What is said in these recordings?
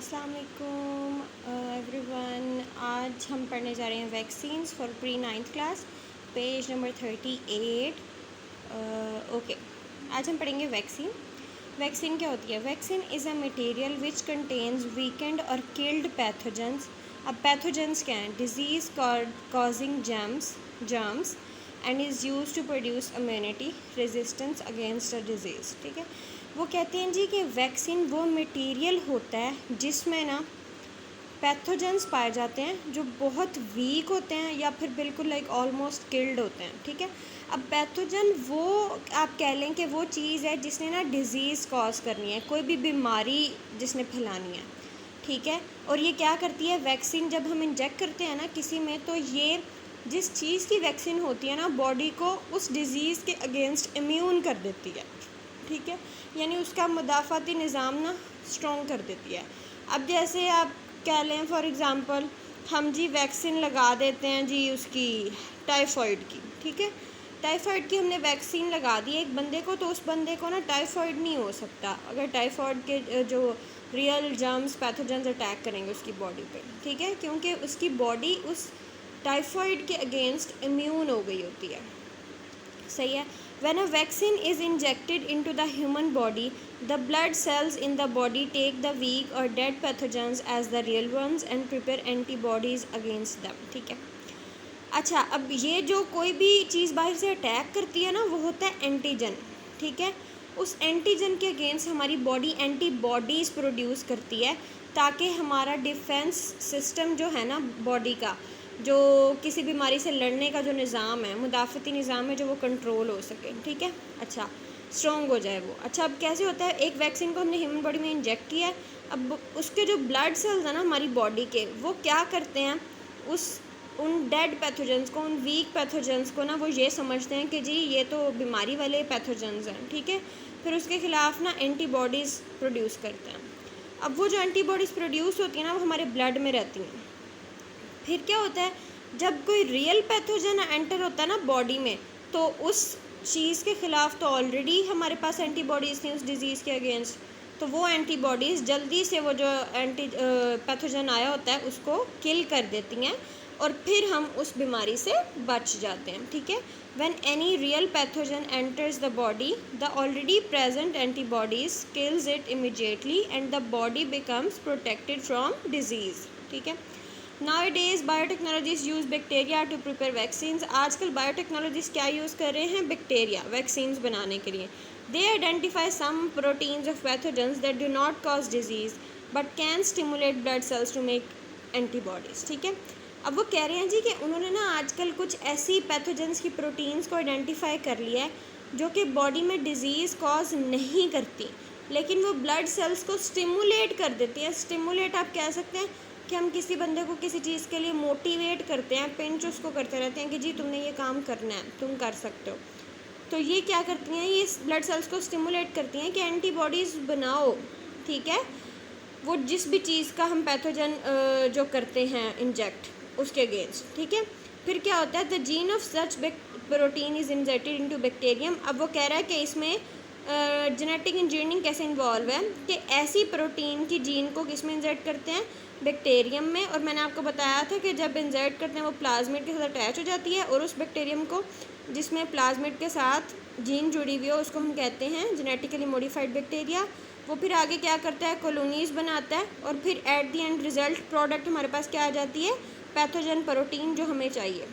अस्सलाम वालेकुम एवरीवन। आज हम पढ़ने जा रहे हैं vaccines for pre 9th class, page number 38। Okay, आज हम पढ़ेंगे वैक्सीन। वैक्सीन क्या होती है? Vaccine is a material which contains weakened और किल्ड पैथोजेंस। अब पैथोजेंस क्या हैं? Disease causing germs and is use to produce immunity resistance against a disease. ठीक है, वो कहते हैं जी कि वैक्सीन वो मटेरियल होता है जिसमें ना पैथोजेंस पाए जाते हैं जो बहुत वीक होते हैं या फिर बिल्कुल लाइक ऑलमोस्ट किल्ड होते हैं। ठीक है, अब पैथोजन वो आप कह लें कि वो चीज़ है जिसने ना डिज़ीज़ कॉज करनी है, कोई भी बीमारी जिसने फैलानी है। ठीक है, और ये क्या करती है वैक्सीन? जब हम इंजेक्ट करते हैं ना किसी में, तो ये जिस चीज़ की वैक्सीन होती है ना बॉडी को उस डिज़ीज़ के अगेंस्ट इम्यून कर देती है। ठीक है, यानी उसका मुदाफ़ाती निज़ाम ना स्ट्रॉन्ग कर देती है। अब जैसे आप कह लें फॉर एग्ज़ाम्पल हम जी वैक्सीन लगा देते हैं जी उसकी टाइफाइड की। ठीक है, टाइफाइड की हमने वैक्सीन लगा दी एक बंदे को, तो उस बंदे को ना टाइफाइड नहीं हो सकता अगर टाइफाइड के जो रियल जर्म्स पैथोजेंस अटैक करेंगे उसकी बॉडी पे। ठीक है, क्योंकि उसकी बॉडी उस टाइफाइड के अगेंस्ट इम्यून हो गई होती है। सही है। When a vaccine is injected into the human body, the blood cells in the body take the weak or dead pathogens as the real ones and prepare antibodies against them. ठीक है, अच्छा, अब ये जो कोई भी चीज़ बाहर से अटैक करती है ना वो होता है एंटीजन। ठीक है, उस एंटीजन के अगेंस्ट हमारी बॉडी एंटीबॉडीज़ प्रोड्यूस करती है ताकि हमारा डिफेंस सिस्टम जो है ना बॉडी का, जो किसी बीमारी से लड़ने का जो निज़ाम है, मुदाफ़ती निज़ाम है, जो वो कंट्रोल हो सके। ठीक है, अच्छा, स्ट्रॉन्ग हो जाए वो। अच्छा, अब कैसे होता है? एक वैक्सीन को हमने ह्यूमन बॉडी में इंजेक्ट किया है, अब उसके जो ब्लड सेल्स हैं ना हमारी बॉडी के, वो क्या करते हैं? उन डेड पैथोजेंस को, उन वीक पैथोजेंस को ना वो ये समझते हैं कि जी ये तो बीमारी वाले पैथोजेंस हैं। ठीक है, फिर उसके ख़िलाफ़ ना एंटीबॉडीज़ प्रोड्यूस करते हैं। अब वो जो एंटीबॉडीज़ प्रोड्यूस होती हैं ना वो हमारे ब्लड में रहती हैं। फिर क्या होता है? जब कोई रियल पैथोजन एंटर होता है ना बॉडी में, तो उस चीज़ के ख़िलाफ़ तो ऑलरेडी हमारे पास एंटीबॉडीज़ थी उस डिज़ीज़ के अगेंस्ट, तो वो एंटीबॉडीज़ जल्दी से वो जो पैथोजन आया होता है उसको किल कर देती हैं और फिर हम उस बीमारी से बच जाते हैं। ठीक है, when any real pathogen enters the body, the already present antibodies kills it immediately and the body becomes protected from disease. ठीक है, Nowadays biotechnologies use bacteria to prepare vaccines. आजकल बायोटेक्नोलॉजीज़ क्या यूज़ कर रहे हैं? बैक्टीरिया वैक्सीन्स बनाने के लिए। They identify some proteins of pathogens that do not cause disease but can stimulate blood cells to make antibodies. ठीक है, अब वो कह रहे हैं जी कि उन्होंने ना आजकल कुछ ऐसी पैथोजेंस की प्रोटीन्स को आइडेंटिफाई कर लिया है जो कि बॉडी में डिज़ीज़ कॉज नहीं करती, लेकिन वो ब्लड सेल्स को स्टिमुलेट कर देती है। स्टिमुलेट आप कह सकते हैं कि हम किसी बंदे को किसी चीज़ के लिए मोटिवेट करते हैं, पिंच उसको करते रहते हैं कि जी तुमने ये काम करना है, तुम कर सकते हो। तो ये क्या करती हैं? ये ब्लड सेल्स को स्टिमुलेट करती हैं कि एंटीबॉडीज़ बनाओ। ठीक है, वो जिस भी चीज़ का हम पैथोजन जो करते हैं इंजेक्ट उसके अगेंस्ट। ठीक है, फिर क्या होता है? The gene of such protein is injected into bacterium. अब वो कह रहा है कि इसमें जेनेटिक इंजीनियरिंग कैसे इन्वॉल्व है कि ऐसी प्रोटीन की जीन को किस में इंजेक्ट करते हैं? बैक्टीरियम में। और मैंने आपको बताया था कि जब इंजेक्ट करते हैं वो प्लाज्मिड के साथ अटैच हो जाती है और उस बैक्टीरियम को जिसमें प्लाज्मिड के साथ जीन जुड़ी हुई हो उसको हम कहते हैं जेनेटिकली मॉडिफाइड बैक्टीरिया। वो फिर आगे क्या करता है? कॉलोनीज़ बनाता है और फिर at the end result product हमारे पास क्या आ जाती है? पैथोजन प्रोटीन जो हमें चाहिए।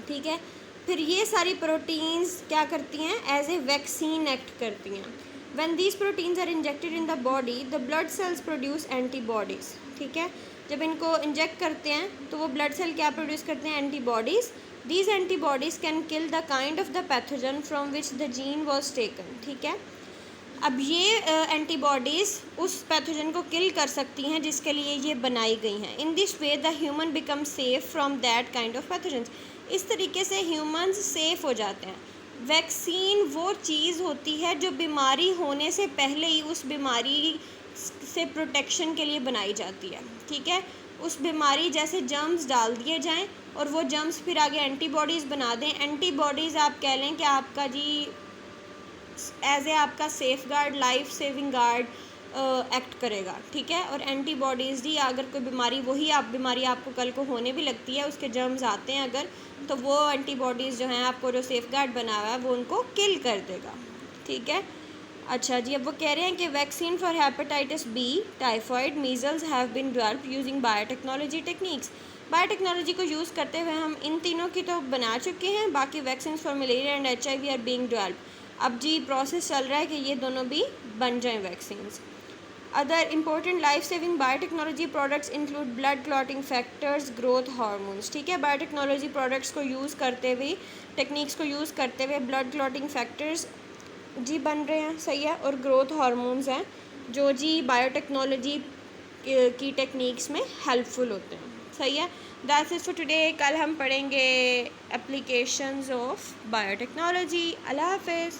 ठीक है, फिर ये सारी प्रोटीन्स क्या करती हैं? एज ए वैक्सीन एक्ट करती हैं। When these proteins are injected in the body, the blood cells produce antibodies. ठीक है, जब इनको इंजेक्ट करते हैं तो वो ब्लड सेल क्या प्रोड्यूस करते हैं? Antibodies. These antibodies can kill the kind of the pathogen from which the gene was taken. ठीक है, अब ये एंटीबॉडीज़ उस पैथोजन को किल कर सकती हैं जिसके लिए ये बनाई गई हैं। In this way the human become safe from that kind of pathogens. इस तरीके से ह्यूमन्स सेफ हो जाते हैं। वैक्सीन वो चीज़ होती है जो बीमारी होने से पहले ही उस बीमारी से प्रोटेक्शन के लिए बनाई जाती है। ठीक है, उस बीमारी जैसे जर्म्स डाल दिए जाएं और वो जर्म्स फिर आगे एंटीबॉडीज़ बना दें। एंटीबॉडीज़ आप कह लें कि आपका जी एज ए आपका safe guard, life saving guard, act करेगा, ठीक है। और एंटीबॉडीज़ ही अगर कोई बीमारी, वही आप बीमारी आपको कल को होने भी लगती है, उसके जर्म्स आते हैं अगर, तो वो एंटीबॉडीज़ जो हैं आपको जो सेफ गार्ड बना हुआ है वो उनको किल कर देगा, ठीक है। अच्छा जी, अब वो कह रहे हैं कि vaccine for hepatitis B, typhoid, measles have been developed using biotechnology techniques. Biotechnology को यूज़ करते हुए हम इन तीनों की तो बना चुके हैं, बाकी vaccine for malaria and HIV are being developed. अब जी प्रोसेस चल रहा है कि ये दोनों भी बन जाएं vaccines. Other important life saving biotechnology products include blood clotting factors, growth hormones, ठीक है। बायोटेक्नोलॉजी प्रोडक्ट्स को यूज़ करते हुए, टेक्निक्स को यूज़ करते हुए ब्लड क्लॉटिंग फैक्टर्स जी बन रहे हैं, सही है। और ग्रोथ हार्मोन्स हैं जो जी बायोटेक्नोलॉजी की टेक्निक्स में हेल्पफुल होते हैं, सही है। That's it for today. कल हम पढ़ेंगे एप्लीकेशंस ऑफ बायोटेक्नोलॉजी। अल्लाह हाफिज़।